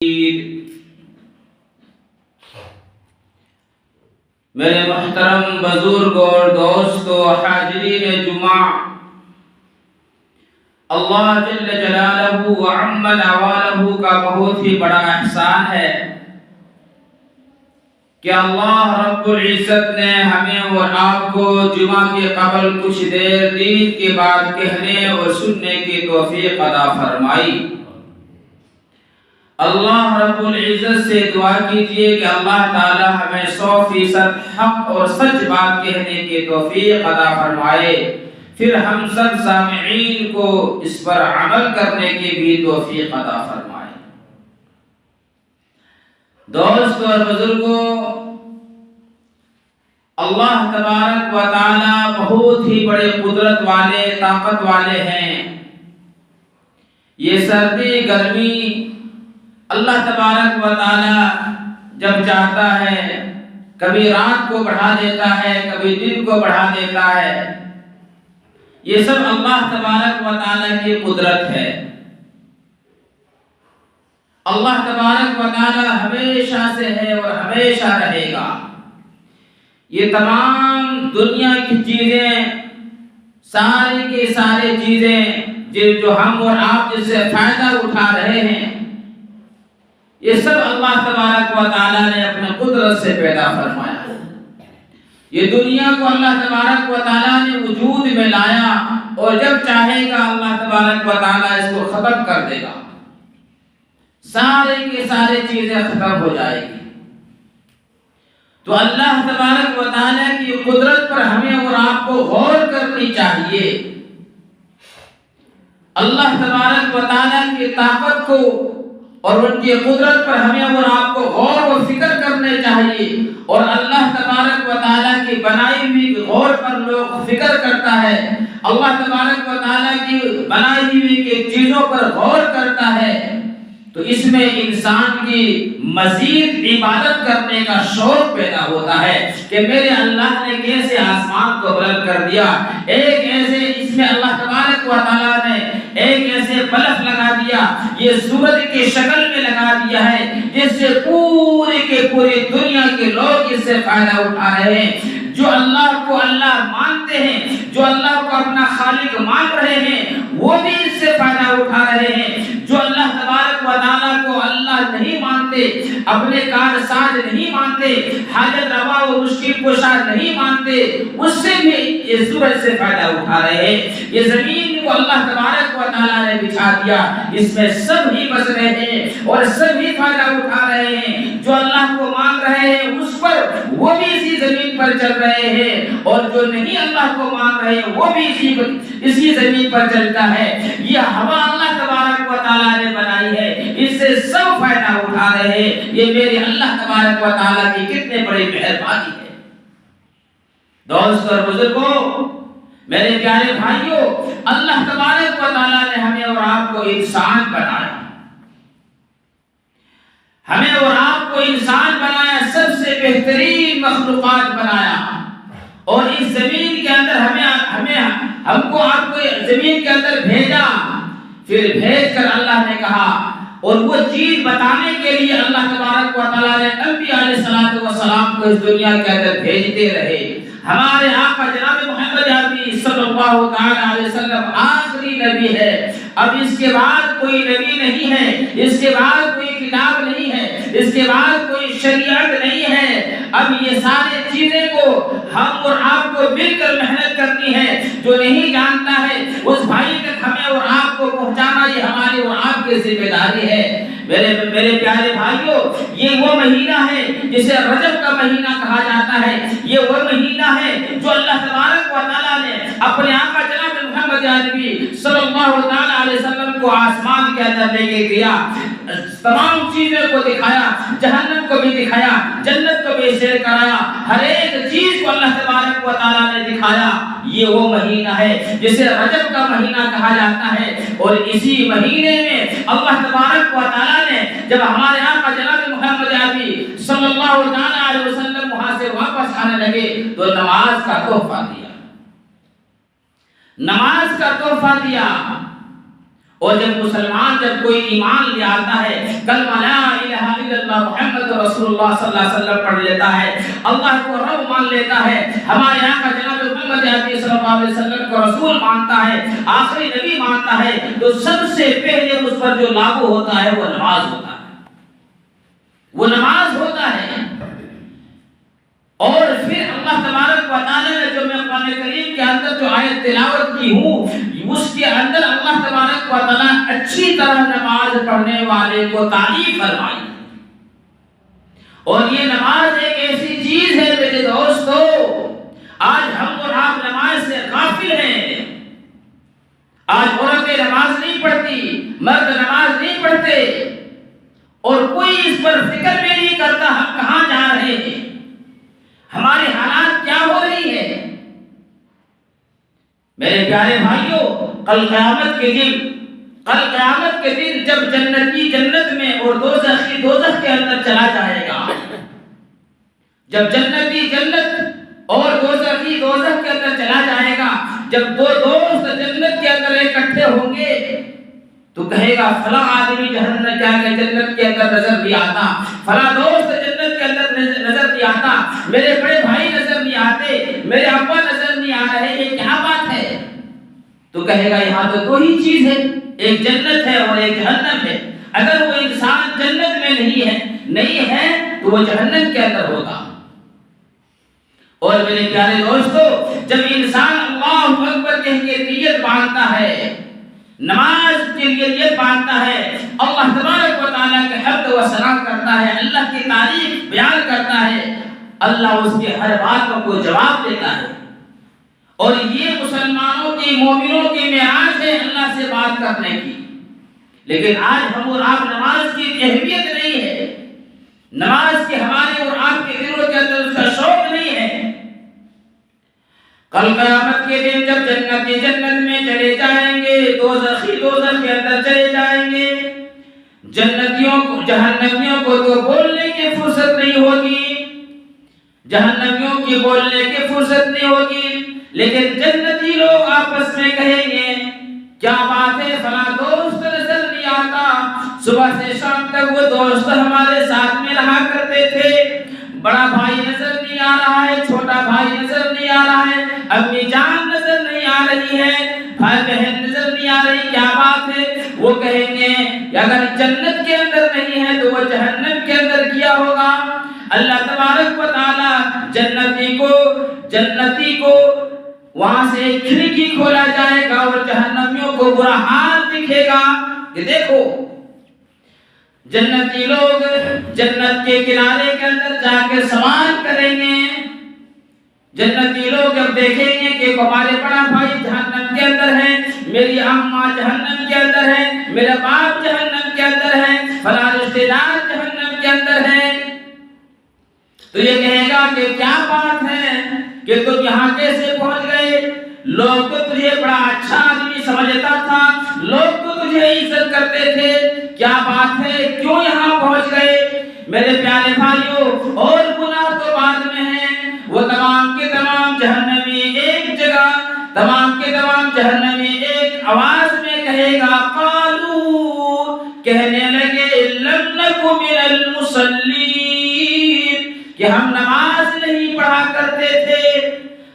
میرے محترم بزرگ اور دوستو حاضرین جمعہ، اللہ جل جلالہ و عم نوالہ کا بہت ہی بڑا احسان ہے کہ اللہ رب العزت نے ہمیں اور آپ کو جمعہ کے قبل کچھ دیر دین کے بعد کہنے اور سننے کی توفیق عطا فرمائی۔ اللہ رب العزت سے دعا کیجئے کہ اللہ تعالی ہمیں 100% حق اور سچ بات کہنے کی توفیق عطا فرمائے، پھر ہم سب سامعین کو اس پر عمل کرنے کی بھی توفیق عطا فرمائے۔ دوستو اور بزرگوں، اللہ تبارک و تعالی بہت ہی بڑے قدرت والے، طاقت والے ہیں۔ یہ سردی گرمی اللہ تبارک و تعالی جب چاہتا ہے کبھی رات کو بڑھا دیتا ہے، کبھی دن کو بڑھا دیتا ہے۔ یہ سب اللہ تبارک و تعالی کی قدرت ہے۔ اللہ تبارک و تعالی ہمیشہ سے ہے اور ہمیشہ رہے گا۔ یہ تمام دنیا کی چیزیں، ساری کی ساری چیزیں جو ہم اور آپ جس سے فائدہ اٹھا رہے ہیں، یہ سب اللہ تبارک و تعالی نے اپنے قدرت سے پیدا فرمایا۔ یہ دنیا کو اللہ تبارک و تعالی نے وجود میں لایا اور جب چاہے گا اللہ تبارک و تعالی اس کو ختم کر دے گا۔ سارے کی سارے چیزیں ختم ہو جائے گی۔ تو اللہ تبارک و تعالی کی قدرت پر ہمیں اور آپ کو غور کرنی چاہیے۔ اللہ تبارک و تعالی کی طاقت کو اور ان کی قدرت پر ہمیں اور آپ کو غور و فکر کرنے چاہیے، اور اللہ تبارک و تعالی کی بنائی ہوئی غور پر لوگ فکر کرتا ہے، اللہ تبارک و تعالی کی بنائی ہوئی چیزوں پر غور کرتا ہے، تو اس میں انسان کی مزید عبادت کرنے کا شوق پیدا ہوتا ہے کہ میرے اللہ نے کیسے آسمان کو بلند کر دیا، ایک ایسے اس میں اللہ تبارک و تعالی نے ایک ایسے بلب لگا دیا، یہ سورج کی شکل میں لگا دیا ہے جس سے پوری کے پوری دنیا کے لوگ اس سے فائدہ اٹھا رہے ہیں۔ جو اللہ کو اللہ مانتے ہیں، جو اللہ کو اپنا خالق مان رہے ہیں، وہ بھی اس سے فائدہ اٹھا رہے ہیں۔ جو اللہ تبارک و تعالی کو اللہ نہیں مانتے، اپنے کار ساز نہیں مانتے، حاجت روا و مشکل کشا نہیں مانتے، اس سے بھی یہ سورج سے فائدہ اٹھا رہے ہیں۔ یہ زمین کو اللہ تبارک و تعالی نے بچھا دیا، اس میں سب ہی بس رہے ہیں اور سب ہی فائدہ اٹھا رہے ہیں۔ جو اللہ کو مان رہے ہیں اس پر، وہ بھی اسی زمین پر چل رہے ہیں، اور جو نہیں اللہ کو مان رہے ہیں وہ بھی اسی زمین پر چلتا ہے۔ یہ ہوا اللہ تبارک و تعالی نے بنائی ہے، اس سے سب فائدہ اٹھا رہے ہیں۔ یہ میرے اللہ تبارک و تعالی کی کتنے بڑی مہربانی ہے۔ دوستو اور بزرگوں، میرے پیارے بھائیوں، اللہ تبارک و تعالی نے ہمیں اور آپ کو انسان بنایا، ہمیں اور آپ کو انسان بنایا، سب سے بہترین مخلوقات بنایا، اور اس زمین کے اندر ہم کو آپ کو زمین کے اندر بھیجا، پھر بھیج کر اللہ نے کہا، اور وہ چیز بتانے کے لیے اللہ تبارک و تعالی نے انبیاء علیہ السلام کو اس دنیا کے اندر بھیجتے رہے۔ ہمارے آقا جناب محمد عربی صلی اللہ تعالی علیہ وسلم آخری نبی ہے۔ اب اس کے بعد کوئی نبی نہیں ہے، اس کے بعد کوئی کتاب نہیں ہے، اس کے بعد کوئی شریعت نہیں ہے۔ اب یہ سارے چیزیں کو ہم اور آپ کو مل کر محنت کرنی ہے۔ جو نہیں جانتا ہے اس بھائی تک ہمیں اور آپ کو پہنچانا یہ ہماری اور آپ کی ذمہ داری ہے۔ میرے پیارے بھائیوں، یہ وہ مہینہ ہے جسے رجب کا مہینہ کہا جاتا ہے۔ یہ وہ مہینہ ہے جو اللہ تبارک و تعالی نے اپنے آقا جناب محمد عربی صلی اللہ تعالی علیہ وسلم کو آسمان کے اندر لے کے گیا، تمام چیزوں کو دکھایا، جہنم کو بھی دکھایا، جنت کو بھی سیر کرایا، ہر ایک چیز کو اللہ تبارک و تعالی نے دکھایا۔ یہ وہ مہینہ ہے جسے رجب کا مہینہ کہا جاتا ہے، اور اسی مہینے میں اللہ تبارک و تعالی نے جب ہمارے آقا جناب محمد عربی صلی اللہ تعالی علیہ وسلم وہاں سے واپس آنے لگے تو نماز کا تحفہ دیا، نماز کا تحفہ دیا، اور جب مسلمان جب کوئی ایمان لے آتا ہے، کلمہ لا الہ الا اللہ محمد رسول اللہ صلی اللہ علیہ وسلم پڑھ لیتا ہے، اللہ کو رب مان لیتا ہے، ہمارے یہاں کا جناب محمد عربی صلی اللہ علیہ وسلم کو رسول مانتا ہے، آخری نبی مانتا ہے، تو سب سے پہلے اس پر جو لاگو ہوتا ہے وہ نماز ہوتا ہے، وہ نماز ہوتا ہے۔ اور پھر اللہ تبارک و تعالی نے جو میں قرآن کریم کے اندر جو آیت تلاوت کی ہوں، اس کے اندر اللہ تبارک و تعالی اچھی طرح نماز پڑھنے والے کو تعریف فرمائی۔ اور یہ نماز ایک ایسی چیز ہے میرے دوستو، آج ہم اور آپ نماز سے غافل ہیں۔ آج عورتیں نماز نہیں پڑھتی، مرد نماز نہیں پڑھتے، اور کوئی اس پر فکر بھی نہیں کرتا ہم کہاں جا رہے ہیں، ہماری حالات کیا ہو رہی ہے۔ میرے پیارے بھائیوں، کل قیامت کے دن جب جنتی جنت میں اور دوزخی دوزخ کے اندر چلا جائے گا، جب جنتی جنت اور دوزخی دوزخ کے اندر چلا جائے گا، جب دو دوست جنت کے اندر اکٹھے ہوں گے تو کہے گا فلاں آدمی جہنم جنت کے اندر نظر نہیں آتا، فلاں دوست جنت کے اندر نظر نہیں آتا، میرے بڑے بھائی نظر نہیں آتے، میرے ابا نظر نہیں آ رہے، یہ کیا بات ہے؟ تو کہے گا یہاں تو دو ہی چیز ہے، ایک جنت ہے اور ایک جہنم ہے۔ اگر وہ انسان جنت میں نہیں ہے تو وہ جہنم کے اندر ہوگا۔ اور میرے پیارے دوستو، جب انسان اللہ اکبر کہہ کے نیت باندھتا ہے، نماز کے لیے نیت باندھتا ہے، اللہ تبارک و تعالیٰ کے حمد و ثنا کرتا ہے، اللہ کی تعریف بیان کرتا ہے، اللہ اس کے ہر بات کو جواب دیتا ہے۔ اور یہ مسلمانوں کی مومنوں کی معراج ہے اللہ سے بات کرنے کی۔ لیکن آج ہم اور آپ نماز کی اہمیت نہیں ہے، نماز کے ہمارے اور آپ کے دلوں کے اندر اس کا شوق نہیں ہے۔ کل قیامت کے دن جب جنتی جنت میں چلے جائیں گے، دوزخی دوزخ کے اندر چلے جائیں گے، جہنمیوں کو تو بولنے کی فرصت نہیں ہوگی، جہنمیوں کی بولنے کی فرصت نہیں ہوگی، لیکن جنتی لوگ آپس میں کہیں گے کیا بات ہے، فلاں دوست نظر نہیں آتا، صبح سے شام تک وہ دوست ہمارے ساتھ میں رہا کرتے تھے، بڑا بھائی نظر نہیں آ رہا ہے، چھوٹا بھائی نظر نہیں آ رہا ہے، امی جان نظر نہیں آ رہی ہے، بھائی بہن نظر نہیں آ رہی، کیا بات ہے؟ وہ کہیں گے اگر جنت کے اندر نہیں ہے تو وہ جہنم کے اندر کیا ہوگا۔ اللہ تبارک و تعالی جنتی کو وہاں سے ایک کھڑکی کھولا جائے گا اور جہنمیوں کو برا حال دکھے گا کہ دیکھو جنتی لوگ جنت کے کنارے کے اندر جا کے سوال کریں گے، جنتی لوگ جب دیکھیں گے کہ ہمارے بڑا بھائی جہنم کے اندر ہے، میری اماں جہنم کے اندر ہے، میرا باپ جہنم کے اندر ہے، فلاں رشتہ دار جہنم کے اندر ہے، تو یہ کہے گا کہ کیا بات ہے کہ تم یہاں کیسے پہنچ گئے؟ لوگ تو تجھے بڑا اچھا آدمی سمجھتا تھا، لوگ تو تجھے عزت کرتے تھے، کیا بات ہے کیوں یہاں پہنچ گئے؟ میرے پیارے بھائیوں، اور گناہ تو بعد میں ہیں، وہ تمام کے تمام جہنمی ایک جگہ، تمام کے تمام جہنمی ایک آواز میں کہے گا، قالو، کہنے لگے، لم نک من المصلین، کہ ہم نماز نہیں پڑھا کرتے تھے،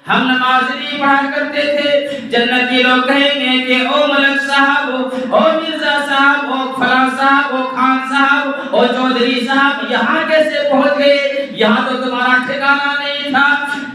ہم نماز نہیں پڑھا کرتے تھے۔ جنتی لوگ کہیں گے کہ او ملک صاحب، او مرزا صاحب، او فلاں صاحب، او خان صاحب، او چودھری صاحب، یہاں کیسے پہنچ گئے؟ یہاں تو تمہارا ٹھکانہ نہیں تھا،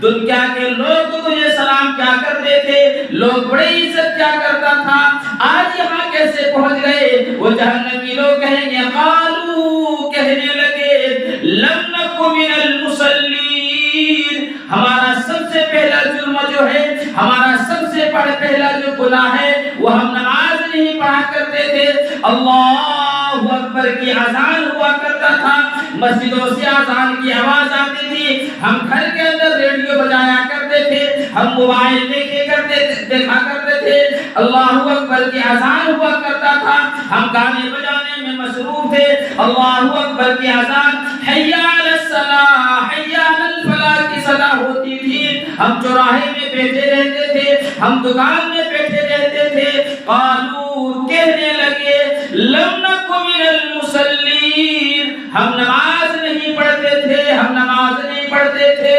دنیا کے لوگ تو تجھے سلام کیا کرتے تھے، لوگ بڑی عزت کیا کرتا تھا، آج یہاں کیسے پہنچ گئے؟ وہ جہنمی لوگ کہیں گے، قالو، کہنے لگے، لم نک من المصلین، ہمارا سب سے پہلا جرم جو ہے، ہمارا سب سے پہلا جو گناہ ہے، وہ ہم نماز نہیں پڑھا کرتے تھے۔ اللہ اکبر کی اذان ہوا کرتا تھا، مسجدوں سے اذان کی آواز آتی تھی، ہم گھر کے اندر ریڈیو بجایا کرتے تھے، ہم موبائل دیکھا کرتے تھے، اللہ اکبر کی اذان ہوا کرتا تھا، ہم گانے بجانے میں مصروف تھے، اللہ اکبر کی اذان، حی علی الصلاۃ، حی علی الفلاح کی صدا ہوتی تھی، ہم چوراہے میں بیٹھے رہتے تھے، ہم دکان میں بیٹھے رہتے تھے، تھے؟ قالوا کہنے لگے لم نک من المصلین، ہم نماز نہیں پڑھتے تھے، ہم نماز نہیں پڑھتے تھے۔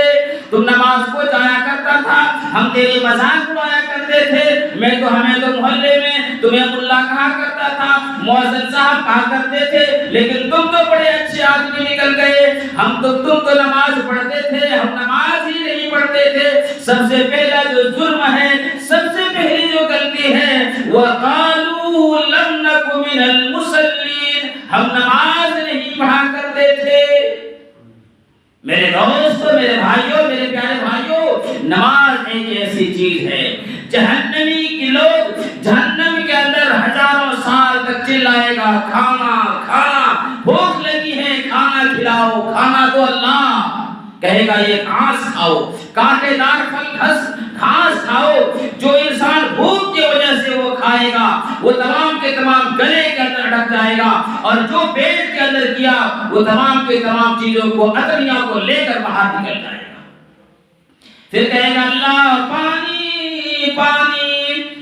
تم نماز کو جایا کرتا تھا، ہم تیری مذاق اڑایا کرتے تھے، ہمیں تو محلے میں تمہیں ملا کہا کرتا تھا، مؤذن صاحب کہا کرتے تھے، لیکن تم تو بڑے اچھے آدمی نکل گئے، تم تو نماز پڑھتے تھے، ہم نماز ہی نہیں پڑھتے تھے۔ سب سے پہلا جو جرم ہے، سب سے پہلی جو غلطی ہے، وَقَالُوا لَمْ نَكُ مِنَ الْمُصَلِّينَ، ہم نماز نہیں پڑھا کرتے تھے۔ میرے دوستو، میرے بھائیوں، میرے پیارے بھائیوں، نماز ایک ایسی چیز ہے، جہنمی کے لوگ جہنم کے اندر ہزاروں سال تک چلائے گا، کھانا کھانا، بھوک لگی ہے کھانا کھلاؤ، کھانا دو اللہ، کہے گا یہ گھاس کھاؤ، کانٹے دار پھل گھاس کھاؤ۔ جو انسان بھوک کی وجہ سے وہ کھائے گا وہ تمام کے تمام گلے کے اندر اٹک جائے گا، اور جو پیٹ کے اندر کیا وہ تمام کے تمام چیزوں کو، اتریوں کو لے کر باہر نکل جائے گا۔ پھر کہے گا اللہ پانی پانی،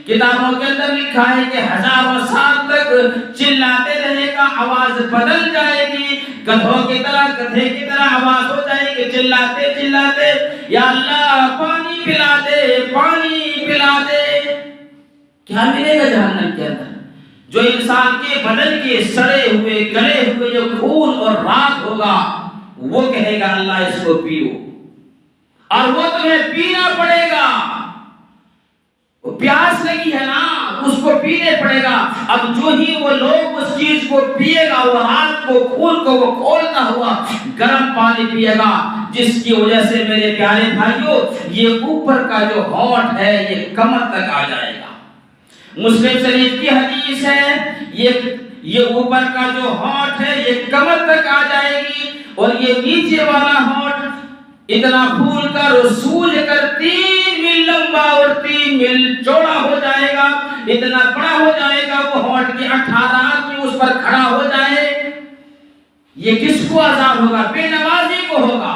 کتابوں کے اندر لکھا ہے کہ ہزاروں سال تک چلاتے رہے گا، آواز بدل جائے گی، گدھوں کی طرح، گدھے کی طرح آواز ہو جائے گی، چلاتے چلاتے یا اللہ پانی پلا دے، پانی پلا دے۔ کیا ملے گا جہنم کے اندر؟ جو انسان کے بدن کے سڑے ہوئے گلے ہوئے جو خون اور راکھ ہوگا، وہ کہے گا اللہ اس کو پیو، اور وہ تمہیں پینا پڑے گا۔ پیاس لگی ہے نا، اس کو پینے پڑے گا۔ اب جو ہی وہ لوگ اس چیز کو پیے گا، وہ رات کو خون کو وہ کھولتا ہوا گرم پانی پیے گا، جس کی وجہ سے میرے پیارے بھائیوں یہ اوپر کا جو ہونٹ ہے یہ کمر تک آ جائے گا۔ مسلم شریف کی حدیث ہے، یہ اوپر کا جو ہونٹ ہے یہ کمر تک آ جائے گی، اور یہ نیچے والا ہونٹ اتنا پھول کر سوج کر 3 میل لمبا اور 3 میل چوڑا ہو جائے گا، اتنا بڑا ہو جائے گا وہ ہونٹ کے 18 آدمی اس پر کھڑا ہو جائے۔ یہ کس کو عذاب ہوگا؟ بے نمازی کو ہوگا۔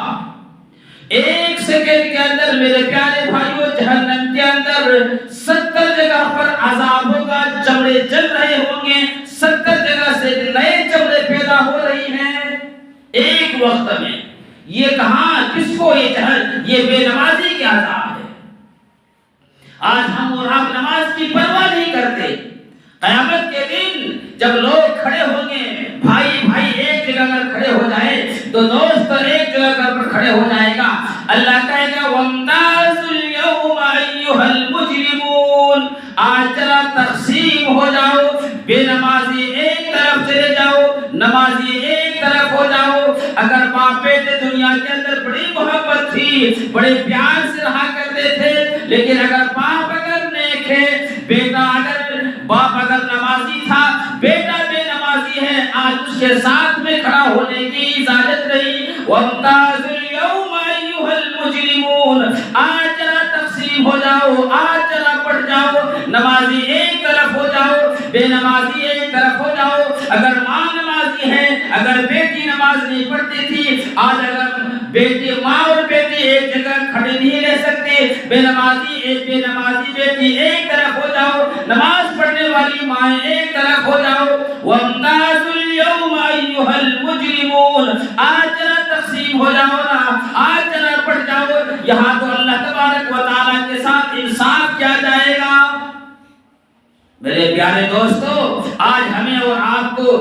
1 سیکنڈ کے اندر میرے پیارے بھائیوں جہنم کے اندر 70 جگہ پر عذاب ہوگا، چمڑے جل رہے ہوں گے، 70 جگہ سے نئے چمڑے پیدا ہو رہی ہیں ایک وقت میں۔ یہ کہاں کس کو یہ بے نمازی کے عذاب ہے۔ آج ہم اور آپ نماز کی پرواہ نہیں کرتے۔ قیامت کے دن جب لوگ کھڑے ہوں گے، بھائی بھائی ایک جگہ پر کھڑے ہو جائے تو دوست ایک جگہ پر کھڑے ہو جائے گا، اللہ کہے گا وَامْتَازُوا الْيَوْمَ أَيُّهَا الْمُجْرِمُونَ، آج ذرا تقسیم ہو جاؤ، بے نمازی ایک طرف چلے جاؤ، نمازی ایک طرف ہو جاؤ۔ اگر باپ بیٹے دنیا کے اندر بڑی محبت تھی، بڑے پیار سے رہا کرتے تھے، لیکن اگر باپ اگر نیک ہے، باپ اگر نمازی تھا، بیٹا بے نمازی ہے، آج اس کے ساتھ میں کھڑا ہونے کی اجازت نہیں۔ وَامْتَازُوا الْيَوْمَ أَيُّهَا الْمُجْرِمُونَ، آج ذرا تقسیم ہو جاؤ، آج ذرا بڑھ جاؤ، نمازی ایک طرف ہو جاؤ، بے نمازی ایک طرف ہو جاؤ۔ اگر ماں نمازی ہے، اگر بیٹی نماز نہیں پڑھتی تھی، آج اگر بیٹی ماں اور بیٹی ایک جگہ کھڑے نہیں رہ سکتے، بے نمازی بیٹی ایک طرف ہو جاؤ، نماز پڑھنے والی مائیں ایک طرف ہو جاؤ۔ وَامْتَازُوا الْيَوْمَ أَيُّهَا الْمُجْرِمُونَ، آج ذرا تقسیم ہو جاؤ نا، آج ذرا پڑھ جاؤ۔ یہاں تو اللہ تبارک و تعالیٰ کے ساتھ انصاف کیا جائے گا۔ میرے پیارے دوستو، آج ہمیں اور آپ کو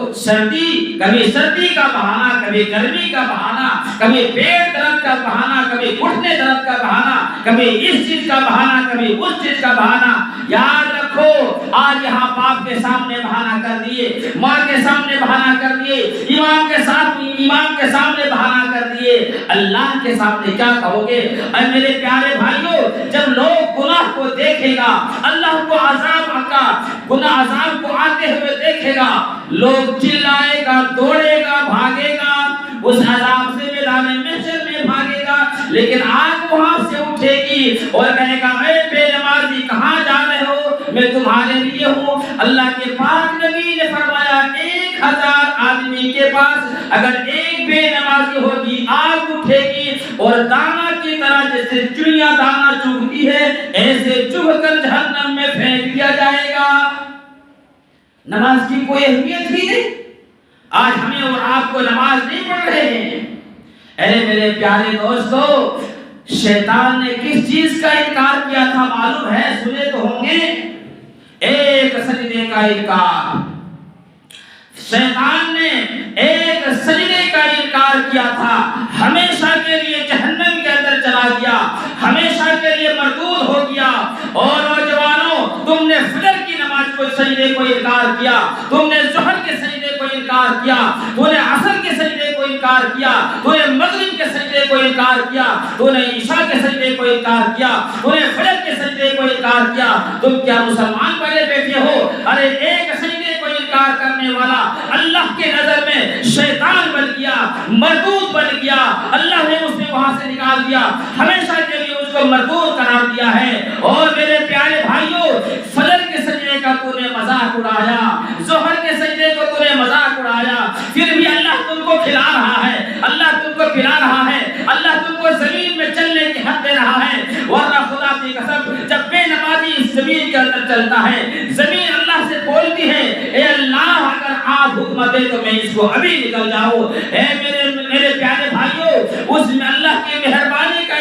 کبھی سردی کا بہانہ، کبھی گرمی کا بہانہ، کبھی پیٹ درد کا بہانہ، کبھی گھٹنے درد کا بہانہ، کبھی اس چیز کا بہانہ، کبھی اس چیز کا بہانہ۔ یاد رکھو، آج یہاں باپ کے سامنے بہانہ کر دیے، ماں کے سامنے بہانہ کر دیے، امام کے سامنے بہانہ کر دیے، اللہ کے سامنے کیا کہو گے؟ اے میرے پیارے بھائیوں، جب لوگ گناہ کو دیکھے گا، اللہ کو عذاب کو آتے ہوئے دیکھے گا، لوگ چلائے گا، دوڑے گا، بھاگے گا، اس عذاب سے میدان محشر میں بھاگے گا، لیکن آگ وہاں سے اٹھے گی اور کہے گا اے بے نمازی کہاں جا رہے ہو، میں تمہارے لیے ہوں۔ اللہ کے پاک نبی نے فرمایا 1000 آدمی کے پاس اگر ایک بے نمازی ہوگی، آگ اٹھے گی اور دانا کی طرح طرح جیسے چڑیا دانا چگتی ہے ایسے چگ کر جہنم میں پھینک دیا جائے گا۔ نماز کی کوئی اہمیت ہی نہیں۔ آج ہمیں اور آپ کو نماز نہیں پڑھ رہے ہیں۔ اے میرے پیارے دوستو، شیطان نے کس چیز کا انکار کیا تھا معلوم ہے؟ سنے تو ہوں گے، ایک سجدے کا انکار۔ شیطان نے ایک سجدے کا انکار کیا تھا، ہمیشہ کے لیے جہنم کے اندر چلا گیا، ہمیشہ کے لیے مردود ہو گیا۔ اور نوجوانوں، تم نے فجر کی نماز کو سجدے کو انکار کیا، تم نے ظہر کے سجدے کو انکار کیا، تو نے عصر کے سجدے کو انکار کیا، تو نے مغرب کے سجدے کو انکار کیا، تو نے عشاء کے سجدے کو انکار کیا، تو نے فجر کے سجدے کو انکار کیا۔ تم کیا مسلمان پہلے بیٹھے ہو؟ ارے ایک سجدے کو انکار کرنے والا اللہ کے نظر میں شیطان بن گیا، مردود بن گیا۔ اللہ نے اسے وہاں سے نکال دیا، ہمیشہ کے لیے اس کو مردود قرار دیا ہے۔ اور میرے پیارے بھائیوں، فجر کے سجدے کا تو نے مذاق اڑایا، ظہر کے سجدے کو تو نے مذاق اڑایا، پھر بھی اللہ تم کو کھلا رہا ہے، اللہ تم کو پلا رہا ہے، اللہ تم کو زمین میں چلنے کی حق دے رہا ہے۔ ورنہ خدا کی قسم، جب بے نمازی اس زمین کے اندر چلتا ہے، زمین اللہ سے بولتی ہے، اے اللہ اگر آپ حکم دے تو میں اس کو ابھی نکل جاؤں۔ اے میرے پیارے بھائیوں، اس میں اللہ کی مہربانی کا،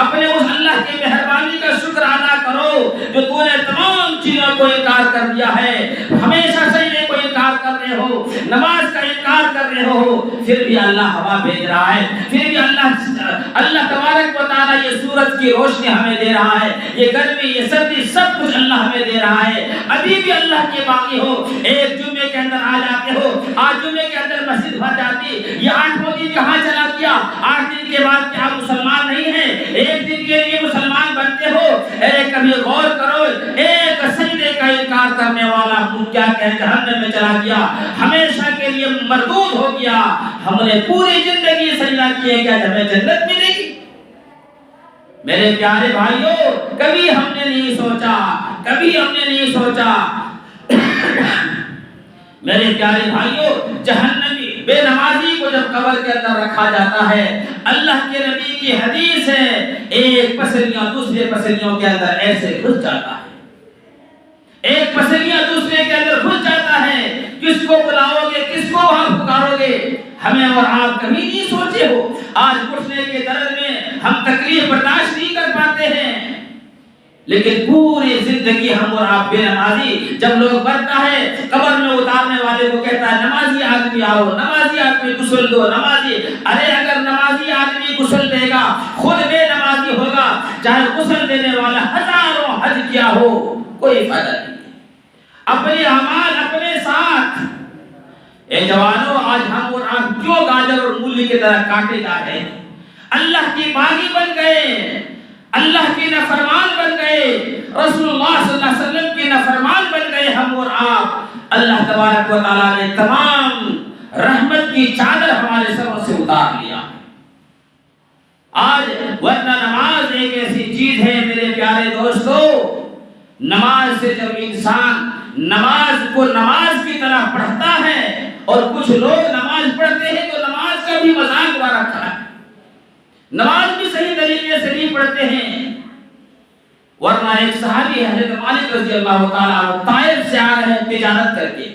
اپنے اس اللہ کی مہربانی کا شکر ادا کرو جو تو نے تمام چیزوں کو انکار کر دیا ہے۔ ہمیشہ سجدے کو انکار کر رہے ہو، نماز کا انکار کر رہے ہو، پھر بھی اللہ ہوا بھیج رہا ہے، پھر بھی اللہ تبارک و تعالیٰ یہ سورج کی روشنی ہمیں دے رہا ہے، یہ گرمی یہ سردی سب کچھ اللہ ہمیں دے رہا ہے۔ ابھی بھی اللہ کے باقی ہو، ایک جمعے کے اندر آ جاتے ہو، آج جمعے کے اندر مسجد بھر جاتی، یہ 8واں دن کہاں چلا گیا؟ 8 دن کے بعد کیا مسلمان نہیں ہیں؟ ایک دن کے لیے مسلمان بنتے ہو؟ اے کبھی غور کرو، ایک سجدے کا انکار کرنے والا کیا کہ جہنم میں چلا گیا، ہمیشہ کے لیے مردود ہو گیا۔ ہم نے پوری زندگی سجدہ کیے، کیا ہمیں جنت ملے گی؟ میرے پیارے بھائیوں، کبھی ہم نے نہیں سوچا، کبھی ہم نے نہیں سوچا۔ میرے پیارے بھائیوں، جہنمی بے نمازی کو جب قبر کے اندر رکھا جاتا ہے، اللہ کے نبی کی حدیث ہے، ایک پسلیاں دوسرے پسلیوں کے اندر ایسے گھس جاتا ہے، ایک پسلیاں دوسرے کے اندر گھس جاتا ہے۔ کس کو بلاؤ گے، کس کو وہاں پکارو گے؟ ہمیں اور آپ کبھی نہیں سوچے ہو؟ آج گھٹنے کے درد میں ہم تکلیف برداشت نہیں کر پاتے ہیں، لیکن پوری زندگی ہم اور آپ بے نمازی، جب لوگ مرتا ہے قبر میں اتارنے والے کو کہتا ہے نمازی آدمی آؤ، نمازی آدمی غسل دو، نمازی۔ ارے اگر نمازی آدمی غسل دے گا، خود بے نمازی ہوگا، چاہے غسل دینے والا ہزاروں حج کیا ہو، کوئی فائدہ نہیں۔ اپنے اعمال اپنے ساتھ۔ اے جوانوں، آج ہم اور آپ کیوں گاجر اور مولی کی طرح کاٹے جا رہے ہیں؟ اللہ کی باغی بن گئے، اللہ کی نافرمان بن گئے، رسول اللہ صلی اللہ علیہ وسلم کی نافرمان بن گئے ہم اور آپ۔ اللہ تبارک و تعالیٰ نے تمام رحمت کی چادر ہمارے سروں سے اتار لیا۔ آج ورنہ نماز ایک ایسی چیز ہے میرے پیارے دوستو، نماز سے جب انسان نماز کو نماز کی طرح پڑھتا ہے، اور کچھ لوگ نماز پڑھتے ہیں تو نماز کا بھی مذاق اڑا رکھا ہے، نماز بھی صحیح طریقے سے نہیں پڑھتے ہیں۔ ورنہ ایک صحابی حضرت مالک رضی اللہ تعالیٰ عنہ طائف سے آ رہے ہیں تجارت کر کے،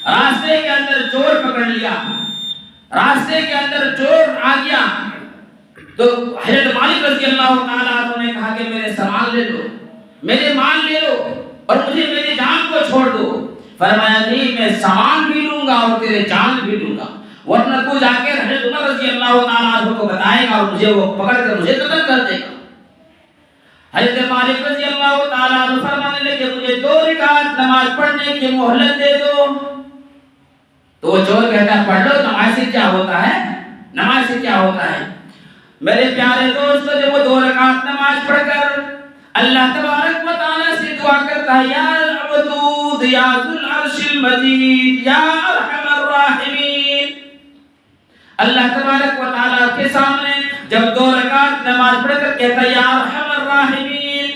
راستے کے اندر چور پکڑ لیا، راستے کے اندر چور آ گیا تو حضرت مالک رضی اللہ تعالیٰ عنہ نے کہا کہ میرے سامان لے لو، میرے مال لے لو اور مجھے میری جان کو چھوڑ دو۔ فرمایا نہیں، میں سامان بھی لوں گا اور تیرے جان بھی لوں گا، ورنہ تو جا کے حضرت عمر رضی اللہ تعالیٰ عنہ کو بتائے گا اور مجھے وہ پکڑ کر مجھے قتل کر دے گا۔ حضرت مالک رضی اللہ تعالیٰ عنہ فرمانے لگے مجھے 2 رکعت نماز پڑھنے کی مہلت دے دو۔ تو وہ چور کہتا ہے پڑھ لو، نماز سے کیا ہوتا ہے، نماز سے کیا ہوتا ہے؟ میرے پیارے دوستو، جب وہ 2 رکعت نماز پڑھ کر اللہ تبارک و تعالیٰ سے دعا کرتا ہے، یا الودود یا ذو العرش المجید یا ارحم الراحمین، اللہ تبارک و تعالیٰ کے سامنے جب 2 رکعت نماز پڑھ کر کہتا ہے یا ارحم الراحمین،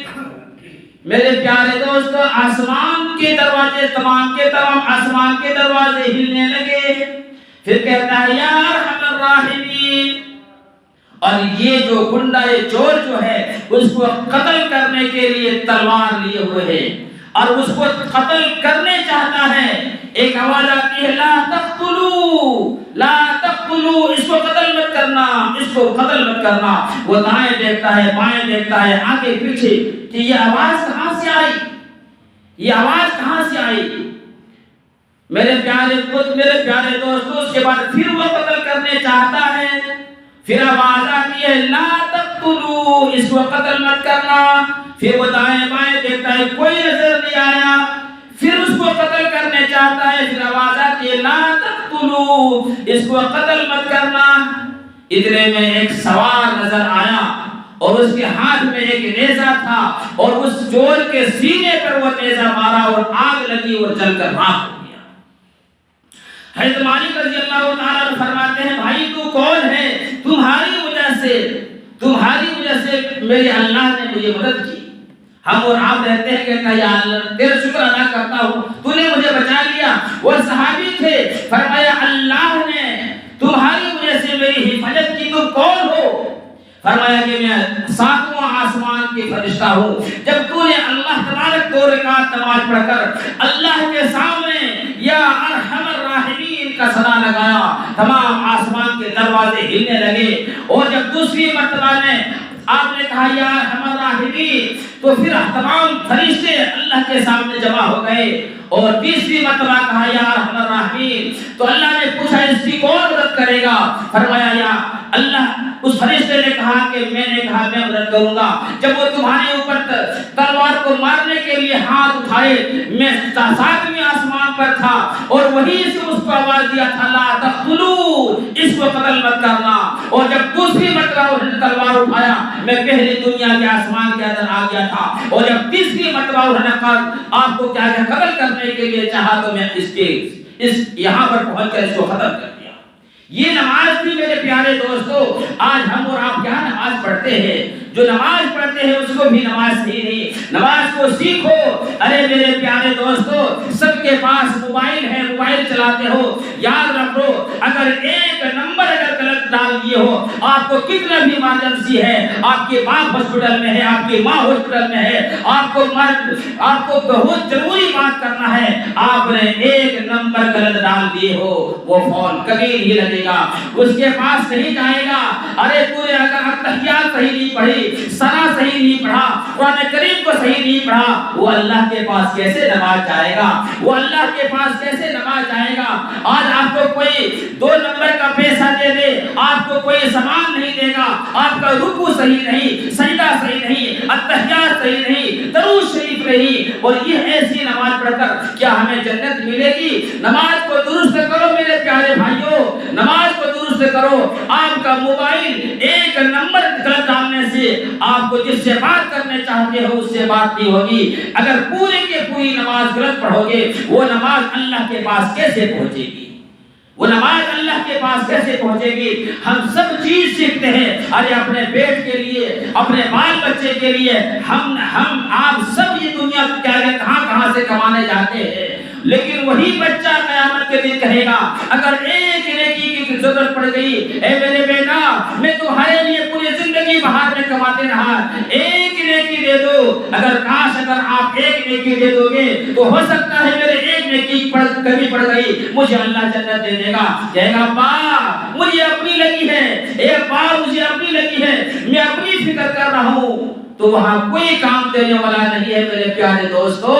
میرے پیارے دوستو آسمان کے دروازے تمام کے تمام آسمان کے دروازے ہلنے لگے۔ پھر کہتا ہے یا ارحم الراحمین، اور یہ جو گنڈا یہ چور جو ہے اس کو قتل کرنے کے لیے تلوار لیے ہوئے ہے اور اس کو قتل کرنے چاہتا ہے. ایک آواز آتی ہے لا تقتلوا لا تقتلوا، اس کو قتل مت کرنا، اس کو قتل مت کرنا. وہ دائیں دیکھتا ہے بائیں دیکھتا ہے آگے پیچھے کہ یہ آواز کہاں سے آئی، یہ آواز کہاں سے آئی. میرے پیارے دوستو اس کے بعد پھر وہ قتل کرنے چاہتا ہے، پھر آواز آتی ہے لا تقتلوا، اس کو قتل مت کرنا. پھر وہ دائیں بائیں دیکھتا ہے کوئی نظر نہیں آیا، پھر اس کو قتل کرنے چاہتا ہے، پھر آواز آتی ہے لا تقتلوا، اس کو قتل مت کرنا. اتنے میں ایک سوار نظر آیا اور اس کے ہاتھ میں ایک نیزہ تھا اور اس چور کے سینے پر وہ نیزہ مارا اور آگ لگی اور جل کر راکھ ہو گیا. حضرت مالک رضی اللہ تعالیٰ عنہ فرماتے ہیں بھائی تو کون ہے، تمہاری وجہ سے میرے اللہ نے مجھے مدد کی. ہم اور آپ رہتے ہیں کہتا یا اللہ تیرا شکر ادا کرتا ہوں تو نے مجھے بچا لیا. وہ صحابی تھے، فرمایا اللہ نے تمہاری وجہ سے میری حفاظت کی. تم کون ہو؟ فرمایا کہ میں ساتواں آسمان کی فرشتہ ہوں. جب تو نے اللہ تبارک 2 رکعت نماز پڑھ کر اللہ کے سامنے یا ارحم الراحمین کا صدا لگایا، تمام آسمان کے دروازے ہلنے لگے. اور جب دوسری مرتبہ نے آپ نے کہا یا ارحم الراحمین تو پھر تمام فرشتے اللہ کے سامنے جمع ہو گئے. اور تیسری مرتبہ کہا یا ارحم الراحمین تو اللہ نے پوچھا اس کی کون مدد کرے گا؟ فرمایا یا اللہ. اس فرشتے نے کہا کہ میں نے کہا میں مدد کروں گا. جب وہ تمہارے اوپر تلوار کو مارنے کے لیے ہاتھ اٹھائے میں 7ویں آسمان پر تھا اور وہیں سے اس کو آواز دیا تھا لا تقتلوا، اس کو قتل مت کرنا. اور جب دوسری مرتبہ انہوں نے تلوار اٹھایا میں پہلی دنیا کے آسمان کے اندر آ گیا تھا. اور جب تیسری مرتبہ انہوں نے کہا آپ کو کیا قتل کرنے کے لیے چاہا تو میں اس یہاں پر پہنچ کر اس کو ختم کر دیا. یہ نماز تھی میرے پیارے دوستو. آج ہم اور آپ کیا نماز پڑھتے ہیں؟ جو نماز پڑھتے ہیں اس کو بھی نماز صحیح نہیں. نماز کو سیکھو. ارے میرے پیارے دوستو سب کے پاس موبائل ہے، موبائل چلاتے ہو، یاد رکھو اگر ایک نمبر اگر غلط ڈال دیے ہو آپ کو کتنا بھی ایمرجنسی ہے، آپ کے باپ ہاسپٹل میں ہے، آپ کی ماں ہاسپٹل میں ہے، آپ کو بہت ضروری بات کرنا ہے، آپ نے ایک نمبر غلط ڈال دیے ہو وہ فون کبھی نہیں لگے گا، اس کے پاس نہیں جائے گا. ارے تو نے اگر تحیات صحیح نہیں پڑھی، ثنا صحیح نہیں پڑھا، قرآن کریم کو صحیح نہیں پڑھا، وہ اللہ کے پاس کیسے نماز جائے گا؟ وہ اللہ کے پاس کیسے نماز جائے گا؟ آج آپ کو کوئی 2 نمبر کا پیسہ دے دے، آپ کو کوئی سامان نہیں دے گا، آپ کا رکوع صحیح نہیں، سجدہ صحیح نہیں، التحیات صحیح نہیں، درود شریف نہیں، اور یہ ایسی نماز پڑھ کر کیا ہمیں جنت ملے گی؟ نماز کو درست کرو میرے پیارے بھائیوں، نماز کو درست کرو. آپ کا موبائل ایک نمبر غلط ڈالنے سے آپ کو جس سے بات کرنے چاہتے ہو اس سے بات نہیں ہوگی. اگر پوری کے پوری نماز غلط پڑھو گے وہ نماز اللہ کے پاس کیسے پہنچے گی؟ وہ نماز اللہ کے پاس کیسے پہنچے گی؟ ہم سب چیز سیکھتے ہیں. ارے اپنے پیٹ کے لیے، اپنے بال بچے کے لیے ہم آپ سب یہ دنیا کہاں سے کمانے جاتے ہیں، لیکن وہی بچہ قیامت کے دن کہے گا اگر ایک نیکی کی ضرورت پڑ گئی، اے میرے بیٹا میں تمہارے لیے پوری زندگی باہر میں کماتے رہا، ایک نیکی دے دو. اگر آپ ایک نیکی دے دو گے تو ہو سکتا ہے میرے ایک نیکی کمی پڑ گئی مجھے اللہ جنت دے دے گا. کہے گا با مجھے اپنی لگی ہے، اے با مجھے اپنی لگی ہے، میں اپنی فکر کر رہا ہوں. تو وہاں کوئی کام دینے والا نہیں ہے میرے پیارے دوستو.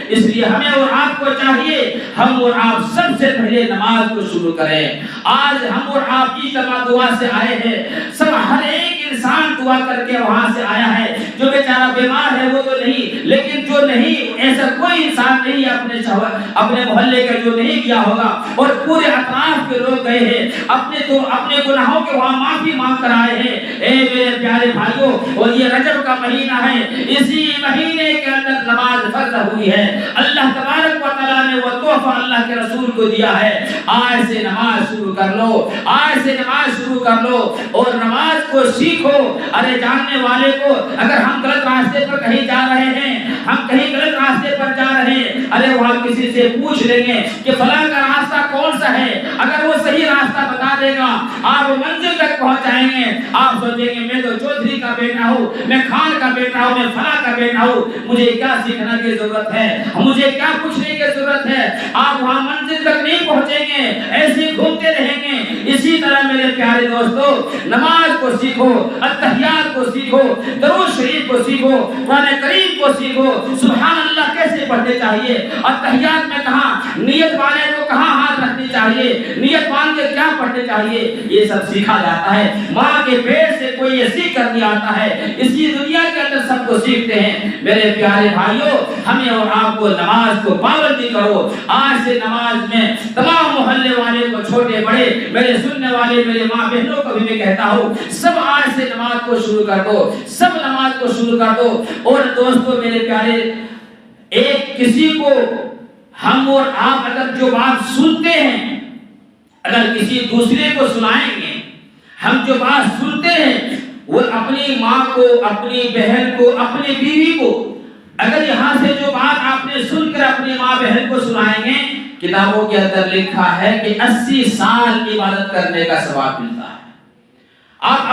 اس لیے ہمیں اور آپ کو چاہیے ہم اور آپ سب سے پہلے نماز کو شروع کریں. آج ہم اور آپ اجتماع دعا سے آئے ہیں، سب ہر ایک انسان دعا کر کے وہاں سے آیا ہے. جو بیچارہ بیمار ہے وہ تو نہیں، لیکن جو نہیں ایسا کوئی انسان نہیں اپنے محلے کا جو نہیں کیا ہوگا. اور پورے اطراف کے لوگ گئے ہیں اپنے گناہوں کے وہاں معافی مانگ کر آئے ہیں. اے میرے پیارے بھائیوں، اور یہ رجب کا مہینہ ہے، اسی مہینے کے اندر نماز فرض ہوئی ہے. اللہ تبارک و تعالیٰ نے وہ تحفہ اللہ کے رسول کو دیا ہے. آج سے نماز شروع کر لو، آج سے نماز شروع کر لو اور نماز کو سیکھو. ارے جاننے والے کو اگر ہم غلط راستے پر کہیں جا رہے ہیں، ہم کہیں غلط راستے پر جا رہے ہیں، ارے وہاں کسی سے پوچھ لیں گے کہ فلاں کا راستہ کون سا ہے، اگر وہ صحیح راستہ بتا دے گا آپ منزل تک پہنچ جائیں گے۔ آپ سوچیں گے میں تو چودھری کا بیٹا ہوں، میں خان کا بیٹا ہوں، میں فلاں کا بیٹا ہوں، مجھے کیا سیکھنا کی ضرورت ہے، مجھے کیا پوچھنے کی ضرورت ہے۔ آپ وہاں منزل تک نہیں پہنچیں گے، ایسے گھومتے رہیں گے۔ اسی طرح میرے پیارے دوستو، نماز کو سیکھو، اتحیات کو سیکھو، درود شریف کو سیکھو، قرآن کریم کو سیکھو، سبحان اللہ کیسے پڑھنے چاہیے، اتحیات میں کہاں نیت والے کو کہاں ہاتھ رکھنی چاہیے، نیت مان کے کیا پڑھنے چاہیے، یہ سب سیکھا جاتا ہے۔ ماں کے پیٹ سے کوئی یہ سیکھ کر نہیں آتا ہے، اسی دنیا کے اندر سب کو سیکھتے ہیں۔ میرے پیارے بھائیوں، ہمیں اور آپ کو نماز کو پابندی کرو۔ آج سے نماز میں تمام محلے والے کو، چھوٹے بڑے، میرے سننے والے میرے ماں بہنوں کو بھی میں کہتا ہوں، سب آج سے نماز کو شروع کر دو، سب نماز کو شروع کر دو۔ اور دوستو میرے پیارے، ایک کسی کو ہم اور آپ اگر جو بات سنتے ہیں، اگر کسی دوسرے کو سنائیں گے، ہم جو بات سنتے ہیں وہ اپنی ماں کو، اپنی بہن کو، اپنی بیوی کو، اگر یہاں سے جو بات آپ نے سن کر اپنی ماں بہن کو سنائیں گے، کتابوں کے اندر لکھا ہے کہ 80 سال عبادت کرنے کا ثواب ملتا ہے۔ آپ